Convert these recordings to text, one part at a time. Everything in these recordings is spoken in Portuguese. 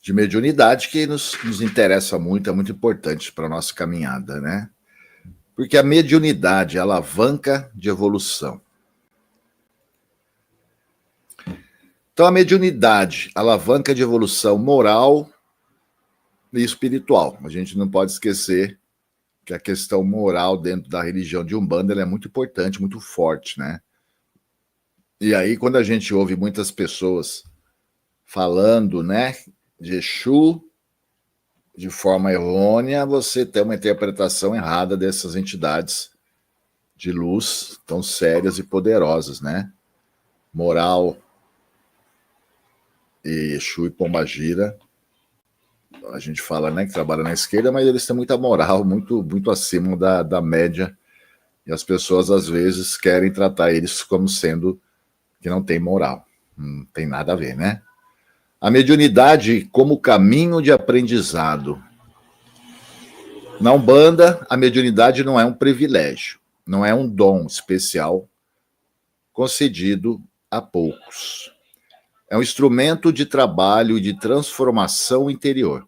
de mediunidade que nos interessa muito, é muito importante para a nossa caminhada, né? Porque a mediunidade é a alavanca de evolução. Então, a mediunidade, alavanca de evolução moral e espiritual. A gente não pode esquecer que a questão moral dentro da religião de Umbanda ela é muito importante, muito forte, né? E aí, quando a gente ouve muitas pessoas falando, né, de Exu de forma errônea, você tem uma interpretação errada dessas entidades de luz tão sérias e poderosas, né? Moral e Exu e Pombagira, a gente fala, né, que trabalha na esquerda, mas eles têm muita moral, muito acima da média, e as pessoas às vezes querem tratar eles como sendo que não tem moral. Não tem nada a ver, né? A mediunidade como caminho de aprendizado. Na Umbanda, a mediunidade não é um privilégio, não é um dom especial concedido a poucos. É um instrumento de trabalho e de transformação interior.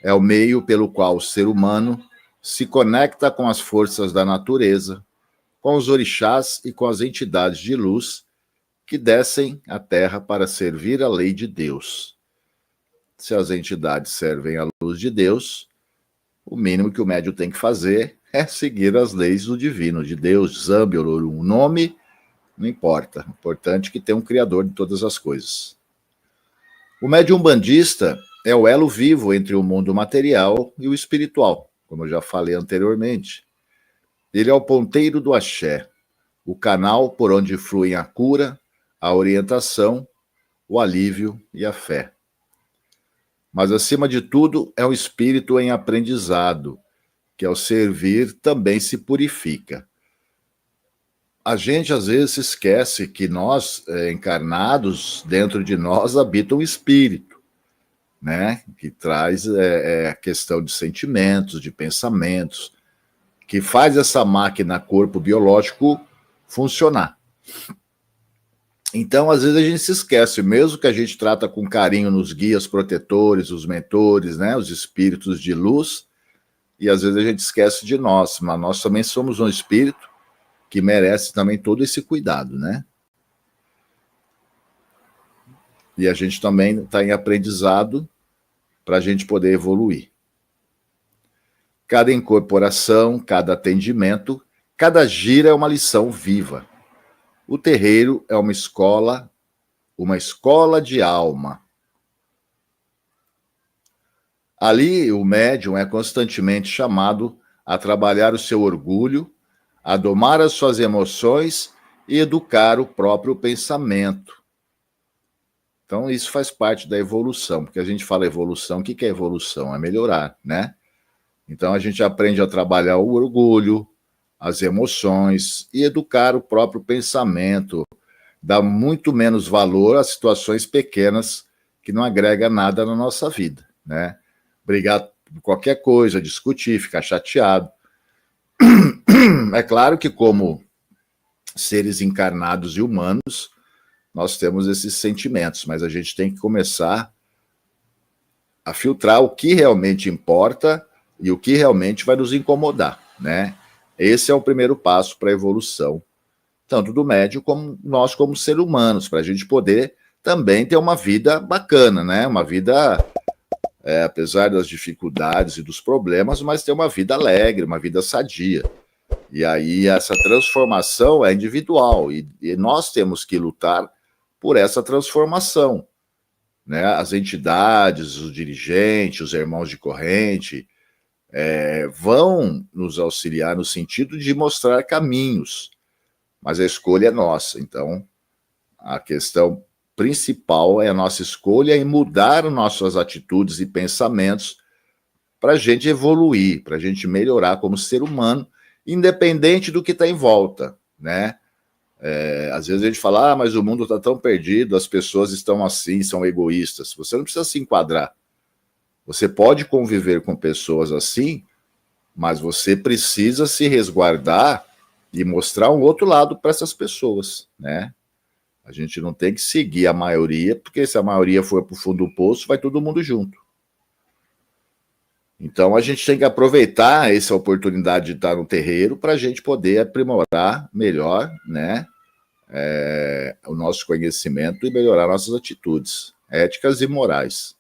É o meio pelo qual o ser humano se conecta com as forças da natureza, com os orixás e com as entidades de luz que descem à Terra para servir a lei de Deus. Se as entidades servem à luz de Deus, o mínimo que o médium tem que fazer é seguir as leis do divino, de Deus, Zambi, Olorum. O nome não importa. O importante é que tenha um criador de todas as coisas. O médium umbandista é o elo vivo entre o mundo material e o espiritual, como eu já falei anteriormente. Ele é o ponteiro do axé, o canal por onde fluem a cura, a orientação, o alívio e a fé. Mas, acima de tudo, é um espírito em aprendizado, que ao servir também se purifica. A gente, às vezes, se esquece que nós, encarnados, dentro de nós habita um espírito, né? Que traz a questão de sentimentos, de pensamentos, que faz essa máquina corpo biológico funcionar. Então, às vezes a gente se esquece, mesmo que a gente trata com carinho nos guias protetores, os mentores, né, os espíritos de luz, e às vezes a gente esquece de nós, mas nós também somos um espírito que merece também todo esse cuidado, né? E a gente também está em aprendizado para a gente poder evoluir. Cada incorporação, cada atendimento, cada gira é uma lição viva. O terreiro é uma escola de alma. Ali, o médium é constantemente chamado a trabalhar o seu orgulho, a domar as suas emoções e educar o próprio pensamento. Então, isso faz parte da evolução, porque a gente fala evolução, o que é evolução? É melhorar, né? Então, a gente aprende a trabalhar o orgulho, as emoções e educar o próprio pensamento, dá muito menos valor às situações pequenas que não agrega nada na nossa vida, né? Brigar por qualquer coisa, discutir, ficar chateado. É claro que como seres encarnados e humanos, nós temos esses sentimentos, mas a gente tem que começar a filtrar o que realmente importa e o que realmente vai nos incomodar, né? Esse é o primeiro passo para a evolução, tanto do médium como nós como seres humanos, para a gente poder também ter uma vida bacana, né? Uma vida, apesar das dificuldades e dos problemas, mas ter uma vida alegre, uma vida sadia. E aí essa transformação é individual e nós temos que lutar por essa transformação, né? As entidades, os dirigentes, os irmãos de corrente, vão nos auxiliar no sentido de mostrar caminhos, mas a escolha é nossa. Então, a questão principal é a nossa escolha em mudar nossas atitudes e pensamentos para a gente evoluir, para a gente melhorar como ser humano, independente do que está em volta, né? Às vezes a gente fala, mas o mundo está tão perdido, as pessoas estão assim, são egoístas. Você não precisa se enquadrar. Você pode conviver com pessoas assim, mas você precisa se resguardar e mostrar um outro lado para essas pessoas, né? A gente não tem que seguir a maioria, porque se a maioria for para o fundo do poço, vai todo mundo junto. Então a gente tem que aproveitar essa oportunidade de estar no terreiro para a gente poder aprimorar melhor, né, o nosso conhecimento e melhorar nossas atitudes éticas e morais.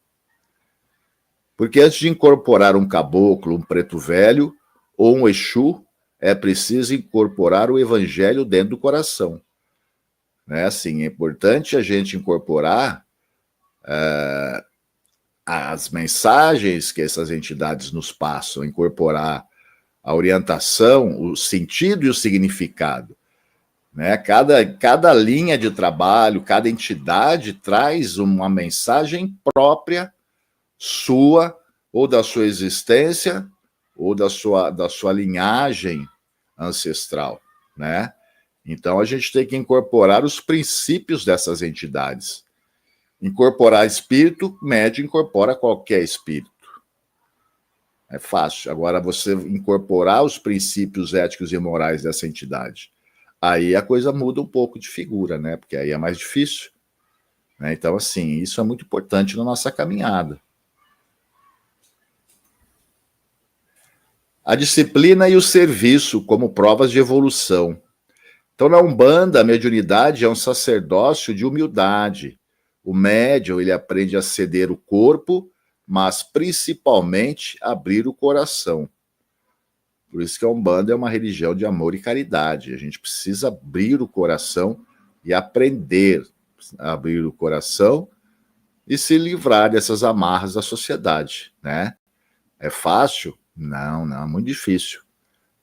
Porque antes de incorporar um caboclo, um preto velho ou um Exu, é preciso incorporar o evangelho dentro do coração. Né? Assim, é importante a gente incorporar as mensagens que essas entidades nos passam, incorporar a orientação, o sentido e o significado. Né? Cada linha de trabalho, cada entidade traz uma mensagem própria sua, ou da sua existência, ou da sua linhagem ancestral, né? Então, a gente tem que incorporar os princípios dessas entidades. Incorporar espírito, médium incorpora qualquer espírito. É fácil. Agora, você incorporar os princípios éticos e morais dessa entidade, aí a coisa muda um pouco de figura, né? Porque aí é mais difícil. Né? Então, assim, isso é muito importante na nossa caminhada. A disciplina e o serviço como provas de evolução. Então, na Umbanda, a mediunidade é um sacerdócio de humildade. O médium, ele aprende a ceder o corpo, mas principalmente abrir o coração. Por isso que a Umbanda é uma religião de amor e caridade. A gente precisa abrir o coração e aprender a abrir o coração e se livrar dessas amarras da sociedade, né? É fácil? Não, é muito difícil.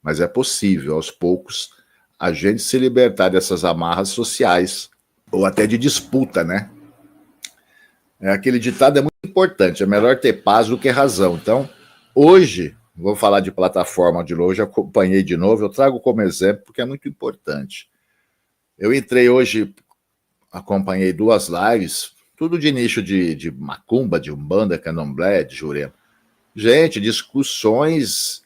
Mas é possível, aos poucos, a gente se libertar dessas amarras sociais, ou até de disputa, né? Aquele ditado é muito importante, é melhor ter paz do que razão. Então, hoje, vou falar de plataforma de novo, já acompanhei de novo, eu trago como exemplo, porque é muito importante. Eu entrei hoje, acompanhei 2 lives, tudo de nicho de macumba, de umbanda, candomblé, de jurema. Gente, discussões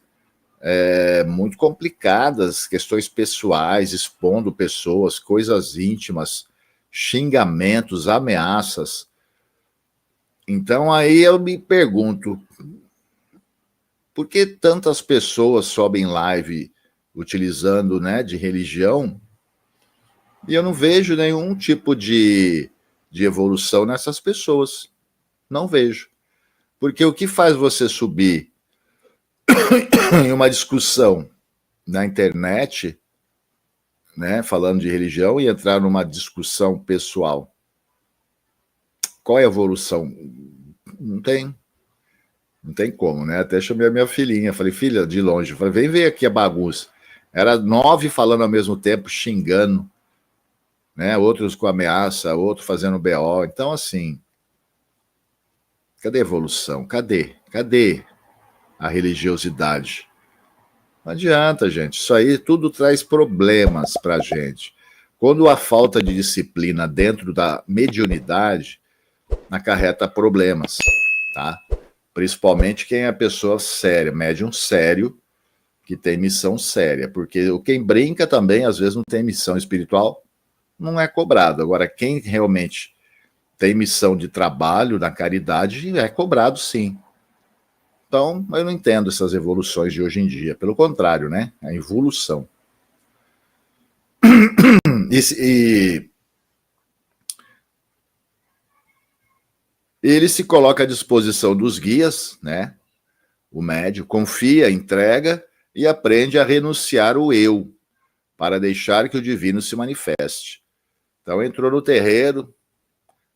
muito complicadas, questões pessoais, expondo pessoas, coisas íntimas, xingamentos, ameaças. Então aí eu me pergunto, por que tantas pessoas sobem live utilizando, né, de religião e eu não vejo nenhum tipo de evolução nessas pessoas? Não vejo. Porque o que faz você subir em uma discussão na internet, né, falando de religião, e entrar numa discussão pessoal? Qual é a evolução? Não tem. Não tem como, né? Até chamei a minha filhinha, falei, filha, de longe, falei, vem ver aqui a bagunça. Era 9 falando ao mesmo tempo, xingando, né? Outros com ameaça, outro fazendo BO. Então, assim, cadê a evolução? Cadê a religiosidade? Não adianta, gente. Isso aí tudo traz problemas para a gente. Quando há falta de disciplina dentro da mediunidade, acarreta problemas, tá? Principalmente quem é pessoa séria, médium sério, que tem missão séria. Porque quem brinca também, às vezes, não tem missão espiritual, não é cobrado. Agora, quem realmente tem missão de trabalho na caridade, é cobrado sim. Então, eu não entendo essas evoluções de hoje em dia. Pelo contrário, né? A evolução. E ele se coloca à disposição dos guias, né? O médium confia, entrega e aprende a renunciar o eu, para deixar que o divino se manifeste. Então, entrou no terreiro,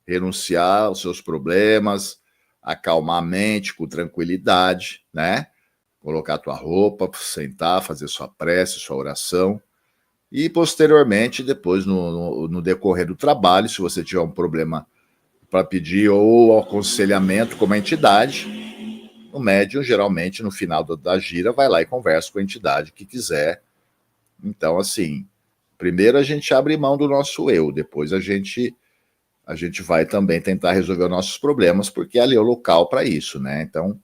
renunciar aos seus problemas, acalmar a mente com tranquilidade, né? Colocar a tua roupa, sentar, fazer sua prece, sua oração. E, posteriormente, depois, no decorrer do trabalho, se você tiver um problema para pedir ou aconselhamento como entidade, o médium, geralmente, no final da gira, vai lá e conversa com a entidade que quiser. Então, assim, primeiro a gente abre mão do nosso eu, depois a gente vai também tentar resolver os nossos problemas, porque ali é o local para isso, né? Então,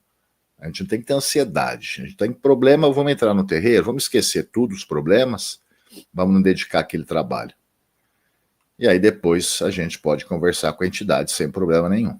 a gente não tem que ter ansiedade. A gente tem problema, vamos entrar no terreiro, vamos esquecer tudo os problemas, vamos nos dedicar àquele trabalho. e aí depois a gente pode conversar com a entidade sem problema nenhum.